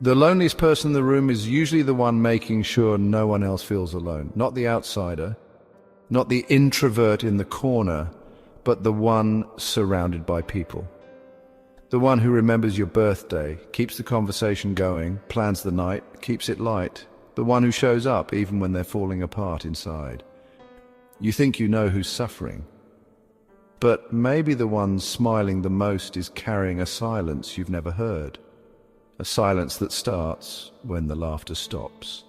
The loneliest person in the room is usually the one making sure no one else feels alone. Not the outsider, not the introvert in the corner, but the one surrounded by people. The one who remembers your birthday, keeps the conversation going, plans the night, keeps it light. The one who shows up even when they're falling apart inside. You think you know who's suffering, but maybe the one smiling the most is carrying a silence you've never heard. A silence that starts when the laughter stops.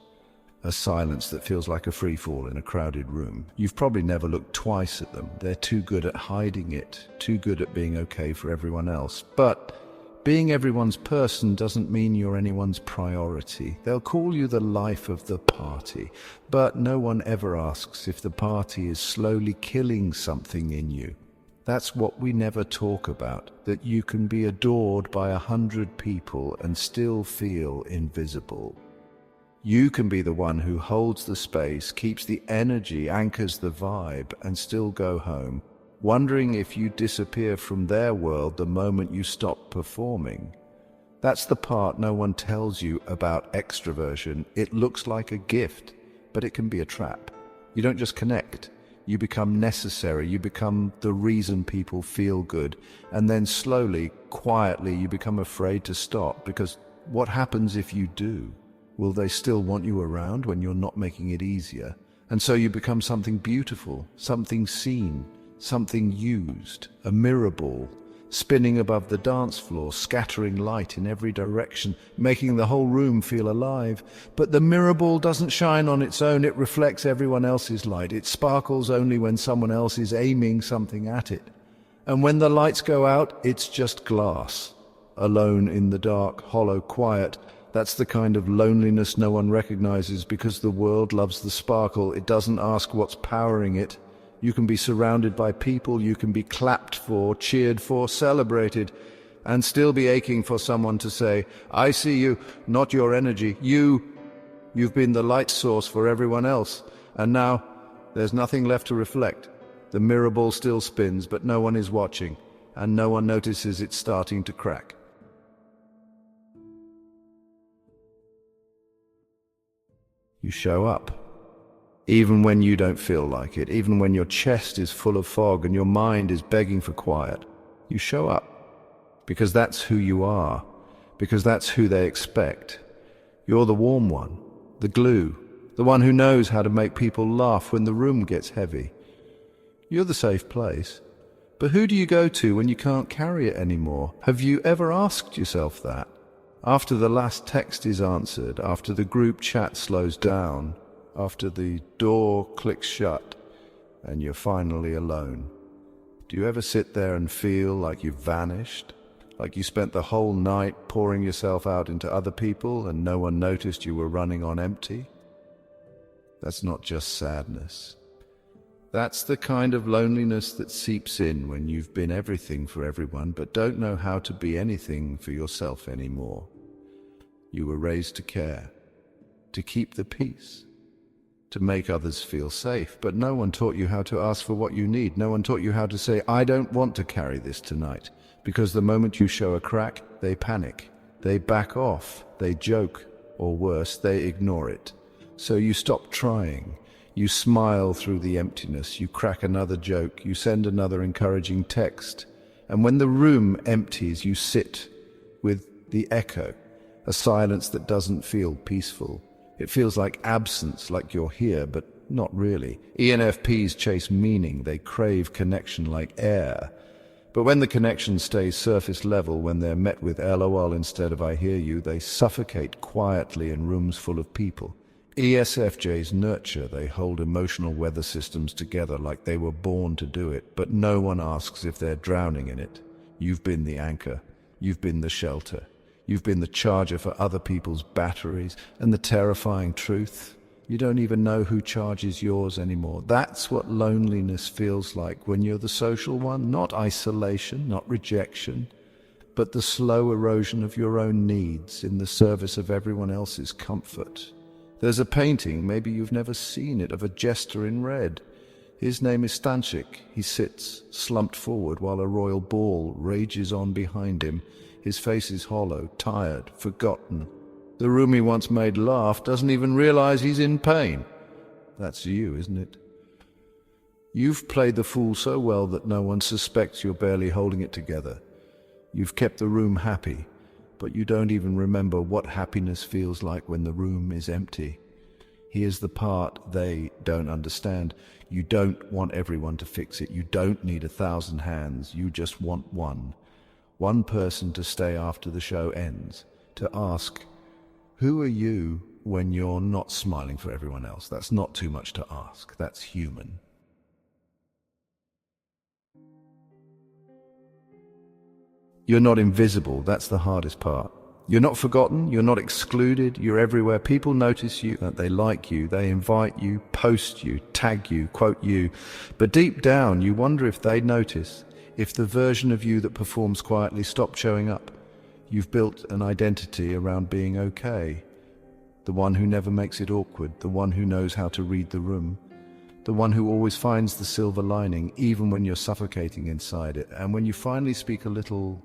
A silence that feels like a free fall in a crowded room. You've probably never looked twice at them. They're too good at hiding it, too good at being okay for everyone else. But being everyone's person doesn't mean you're anyone's priority. They'll call you the life of the party, but no one ever asks if the party is slowly killing something in you. That's what we never talk about, that you can be adored by 100 people and still feel invisible. You can be the one who holds the space, keeps the energy, anchors the vibe, and still go home, wondering if you disappear from their world the moment you stop performing. That's the part no one tells you about extroversion. It looks like a gift, but it can be a trap. You don't just connect. You become necessary, you become the reason people feel good, and then slowly, quietly, you become afraid to stop, because what happens if you do? Will they still want you around when you're not making it easier? And so you become something beautiful, something seen, something used, a mirrorball, spinning above the dance floor, scattering light in every direction, making the whole room feel alive. But the mirrorball doesn't shine on its own, it reflects everyone else's light. It sparkles only when someone else is aiming something at it. And when the lights go out, it's just glass, alone in the dark, hollow, quiet. That's the kind of loneliness no one recognizes, because the world loves the sparkle. It doesn't ask what's powering it. You can be surrounded by people, you can be clapped for, cheered for, celebrated, and still be aching for someone to say, "I see you, not your energy. You've been the light source for everyone else, and now there's nothing left to reflect." The mirror ball still spins, but no one is watching, and no one notices it's starting to crack. You show up. Even when you don't feel like it, even when your chest is full of fog and your mind is begging for quiet, you show up. Because that's who you are. Because that's who they expect. You're the warm one, the glue, the one who knows how to make people laugh when the room gets heavy. You're the safe place. But who do you go to when you can't carry it anymore? Have you ever asked yourself that? After the last text is answered, after the group chat slows down, after the door clicks shut and you're finally alone, do you ever sit there and feel like you've vanished? Like you spent the whole night pouring yourself out into other people and no one noticed you were running on empty? That's not just sadness. That's the kind of loneliness that seeps in when you've been everything for everyone but don't know how to be anything for yourself anymore. You were raised to care, to keep the peace, to make others feel safe, but no one taught you how to ask for what you need. No one taught you how to say, "I don't want to carry this tonight," because the moment you show a crack, they panic, they back off, they joke, or worse, they ignore it. So you stop trying, you smile through the emptiness, you crack another joke, you send another encouraging text, and when the room empties, you sit with the echo, a silence that doesn't feel peaceful. It feels like absence, like you're here, but not really. ENFPs chase meaning, they crave connection like air. But when the connection stays surface level, when they're met with LOL instead of "I hear you," they suffocate quietly in rooms full of people. ESFJs nurture, they hold emotional weather systems together like they were born to do it, but no one asks if they're drowning in it. You've been the anchor, you've been the shelter. You've been the charger for other people's batteries, and the terrifying truth, you don't even know who charges yours anymore. That's what loneliness feels like when you're the social one. Not isolation, not rejection, but the slow erosion of your own needs in the service of everyone else's comfort. There's a painting, maybe you've never seen it, of a jester in red. His name is Stanchik. He sits, slumped forward, while a royal ball rages on behind him. His face is hollow, tired, forgotten. The room he once made laugh doesn't even realize he's in pain. That's you, isn't it? You've played the fool so well that no one suspects you're barely holding it together. You've kept the room happy, but you don't even remember what happiness feels like when the room is empty. Here's the part they don't understand. You don't want everyone to fix it. You don't need 1,000 hands. You just want one. One person to stay after the show ends, to ask, who are you when you're not smiling for everyone else? That's not too much to ask. That's human. You're not invisible. That's the hardest part. You're not forgotten. You're not excluded. You're everywhere. People notice you. They like you. They invite you, post you, tag you, quote you. But deep down, you wonder if they'd notice, if the version of you that performs quietly stopped showing up. You've built an identity around being okay. The one who never makes it awkward. The one who knows how to read the room. The one who always finds the silver lining, even when you're suffocating inside it. And when you finally speak a little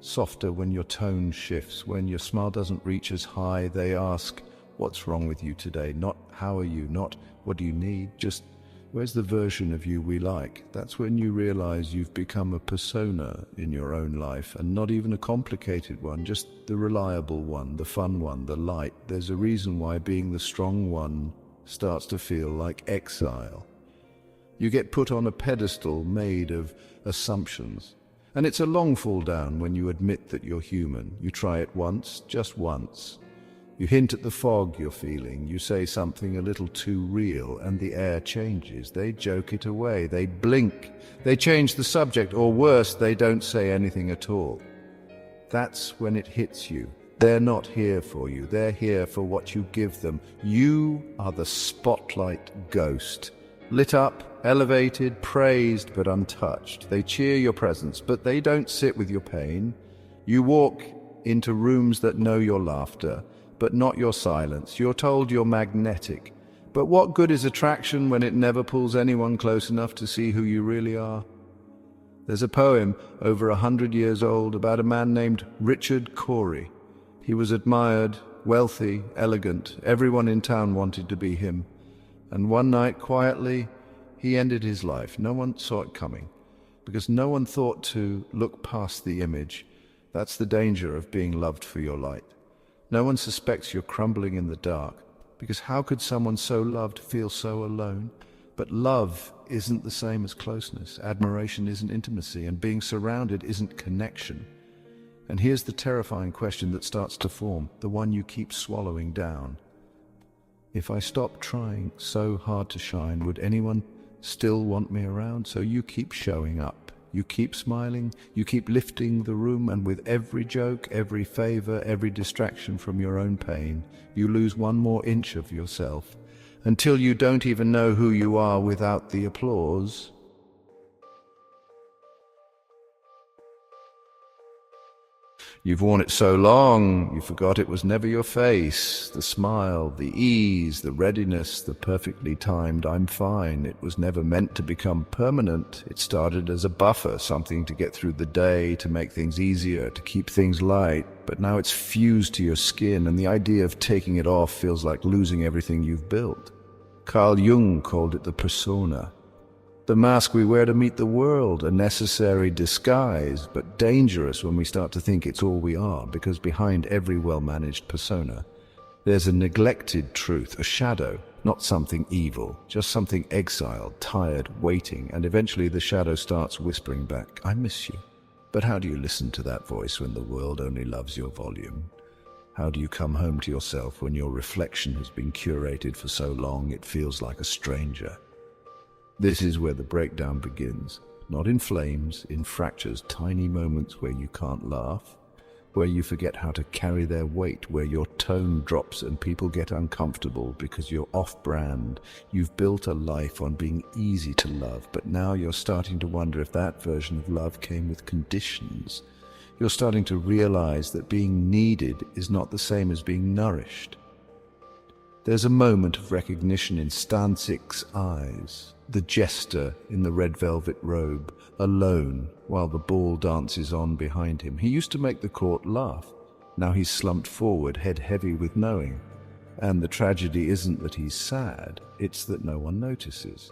softer, when your tone shifts, when your smile doesn't reach as high, they ask, what's wrong with you today? Not how are you, not what do you need, just where's the version of you we like? That's when you realize you've become a persona in your own life, and not even a complicated one, just the reliable one, the fun one, the light. There's a reason why being the strong one starts to feel like exile. You get put on a pedestal made of assumptions. And it's a long fall down when you admit that you're human. You try it once, just once. You hint at the fog you're feeling. You say something a little too real, and the air changes. They joke it away. They blink. They change the subject, or worse, they don't say anything at all. That's when it hits you. They're not here for you. They're here for what you give them. You are the spotlight ghost. Lit up, elevated, praised, but untouched. They cheer your presence, but they don't sit with your pain. You walk into rooms that know your laughter, but not your silence. You're told you're magnetic. But what good is attraction when it never pulls anyone close enough to see who you really are? There's a poem over 100 years old about a man named Richard Cory. He was admired, wealthy, elegant. Everyone in town wanted to be him. And one night, quietly, he ended his life. No one saw it coming, because no one thought to look past the image. That's the danger of being loved for your light. No one suspects you're crumbling in the dark, because how could someone so loved feel so alone? But love isn't the same as closeness. Admiration isn't intimacy, and being surrounded isn't connection. And here's the terrifying question that starts to form, the one you keep swallowing down. If I stopped trying so hard to shine, would anyone still want me around? So you keep showing up. You keep smiling. You keep lifting the room, and with every joke, every favor, every distraction from your own pain, you lose one more inch of yourself, until you don't even know who you are without the applause. You've worn it so long, you forgot it was never your face. The smile, the ease, the readiness, the perfectly timed "I'm fine." It was never meant to become permanent. It started as a buffer, something to get through the day, to make things easier, to keep things light. But now it's fused to your skin, and the idea of taking it off feels like losing everything you've built. Carl Jung called it the persona. The mask we wear to meet the world, a necessary disguise, but dangerous when we start to think it's all we are, because behind every well-managed persona, there's a neglected truth, a shadow, not something evil, just something exiled, tired, waiting, and eventually the shadow starts whispering back, "I miss you." But how do you listen to that voice when the world only loves your volume? How do you come home to yourself when your reflection has been curated for so long it feels like a stranger? This is where the breakdown begins, not in flames, in fractures, tiny moments where you can't laugh, where you forget how to carry their weight, where your tone drops and people get uncomfortable because you're off-brand. You've built a life on being easy to love, but now you're starting to wonder if that version of love came with conditions. You're starting to realize that being needed is not the same as being nourished. There's a moment of recognition in Stansik's eyes, the jester in the red velvet robe, alone while the ball dances on behind him. He used to make the court laugh. Now he's slumped forward, head heavy with knowing. And the tragedy isn't that he's sad, it's that no one notices.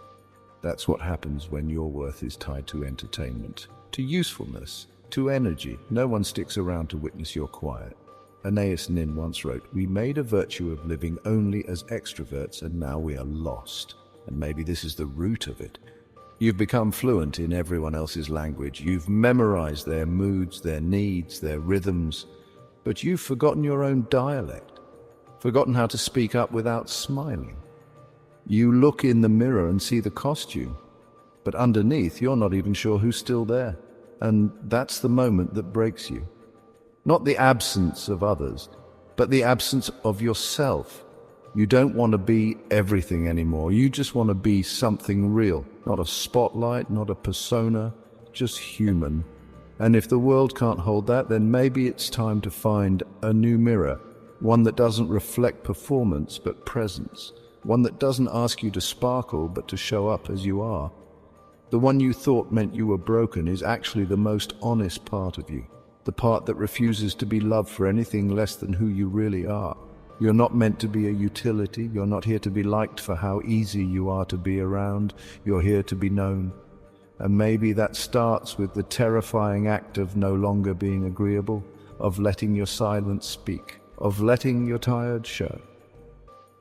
That's what happens when your worth is tied to entertainment, to usefulness, to energy. No one sticks around to witness your quiet. Anais Nin once wrote, "We made a virtue of living only as extroverts, and now we are lost." And maybe this is the root of it. You've become fluent in everyone else's language. You've memorized their moods, their needs, their rhythms. But you've forgotten your own dialect, forgotten how to speak up without smiling. You look in the mirror and see the costume, but underneath you're not even sure who's still there. And that's the moment that breaks you. Not the absence of others, but the absence of yourself. You don't want to be everything anymore. You just want to be something real. Not a spotlight, not a persona, just human. And if the world can't hold that, then maybe it's time to find a new mirror. One that doesn't reflect performance, but presence. One that doesn't ask you to sparkle, but to show up as you are. The one you thought meant you were broken is actually the most honest part of you. The part that refuses to be loved for anything less than who you really are. You're not meant to be a utility. You're not here to be liked for how easy you are to be around. You're here to be known. And maybe that starts with the terrifying act of no longer being agreeable, of letting your silence speak, of letting your tired show.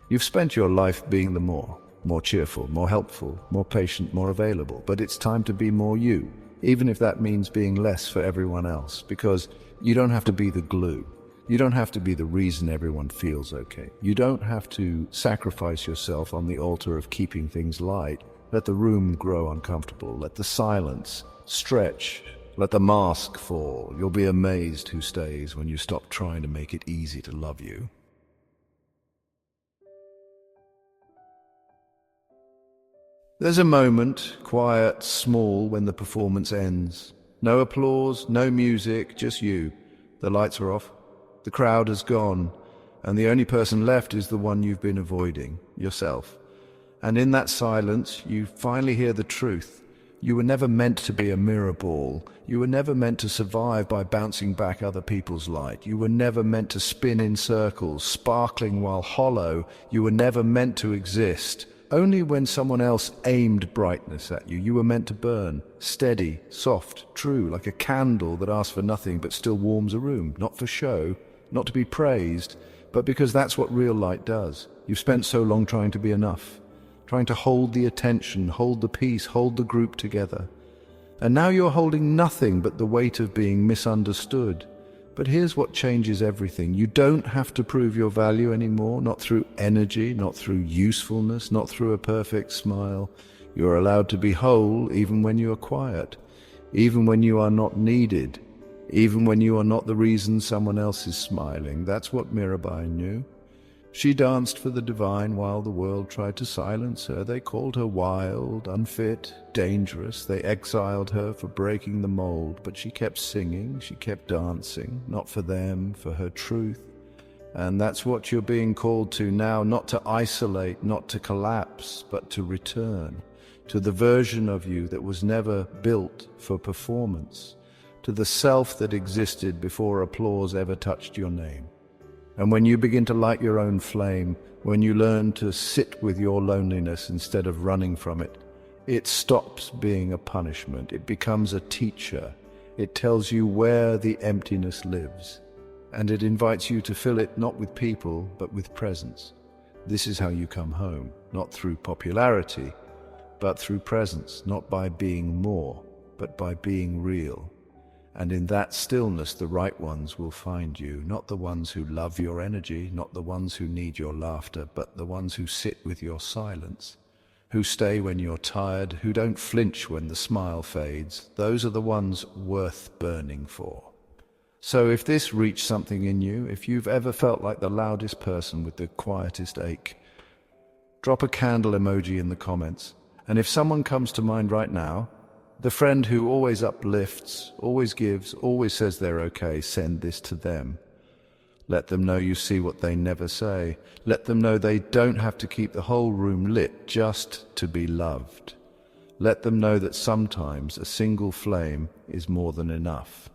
You've spent your life being the more cheerful, more helpful, more patient, more available, but it's time to be more you, even if that means being less for everyone else, because you don't have to be the glue. You don't have to be the reason everyone feels okay. You don't have to sacrifice yourself on the altar of keeping things light. Let the room grow uncomfortable. Let the silence stretch. Let the mask fall. You'll be amazed who stays when you stop trying to make it easy to love you. There's a moment, quiet, small, when the performance ends. No applause, no music, just you. The lights are off. The crowd has gone, and the only person left is the one you've been avoiding, yourself. And in that silence, you finally hear the truth. You were never meant to be a mirrorball. You were never meant to survive by bouncing back other people's light. You were never meant to spin in circles, sparkling while hollow. You were never meant to exist. Only when someone else aimed brightness at you, you were meant to burn, steady, soft, true, like a candle that asks for nothing but still warms a room, not for show, not to be praised, but because that's what real light does. You've spent so long trying to be enough, trying to hold the attention, hold the peace, hold the group together. And now you're holding nothing but the weight of being misunderstood. But here's what changes everything. You don't have to prove your value anymore, not through energy, not through usefulness, not through a perfect smile. You're allowed to be whole even when you are quiet, even when you are not needed, even when you are not the reason someone else is smiling. That's what Mirrorball knew. She danced for the divine while the world tried to silence her. They called her wild, unfit, dangerous. They exiled her for breaking the mold, but she kept singing, she kept dancing, not for them, for her truth. And that's what you're being called to now, not to isolate, not to collapse, but to return to the version of you that was never built for performance, to the self that existed before applause ever touched your name. And when you begin to light your own flame, when you learn to sit with your loneliness instead of running from it, it stops being a punishment. It becomes a teacher. It tells you where the emptiness lives. And it invites you to fill it not with people, but with presence. This is how you come home, not through popularity, but through presence, not by being more, but by being real. And in that stillness, the right ones will find you, not the ones who love your energy, not the ones who need your laughter, but the ones who sit with your silence, who stay when you're tired, who don't flinch when the smile fades. Those are the ones worth burning for. So if this reached something in you, if you've ever felt like the loudest person with the quietest ache, drop a candle emoji in the comments. And if someone comes to mind right now, the friend who always uplifts, always gives, always says they're okay, send this to them. Let them know you see what they never say. Let them know they don't have to keep the whole room lit just to be loved. Let them know that sometimes a single flame is more than enough.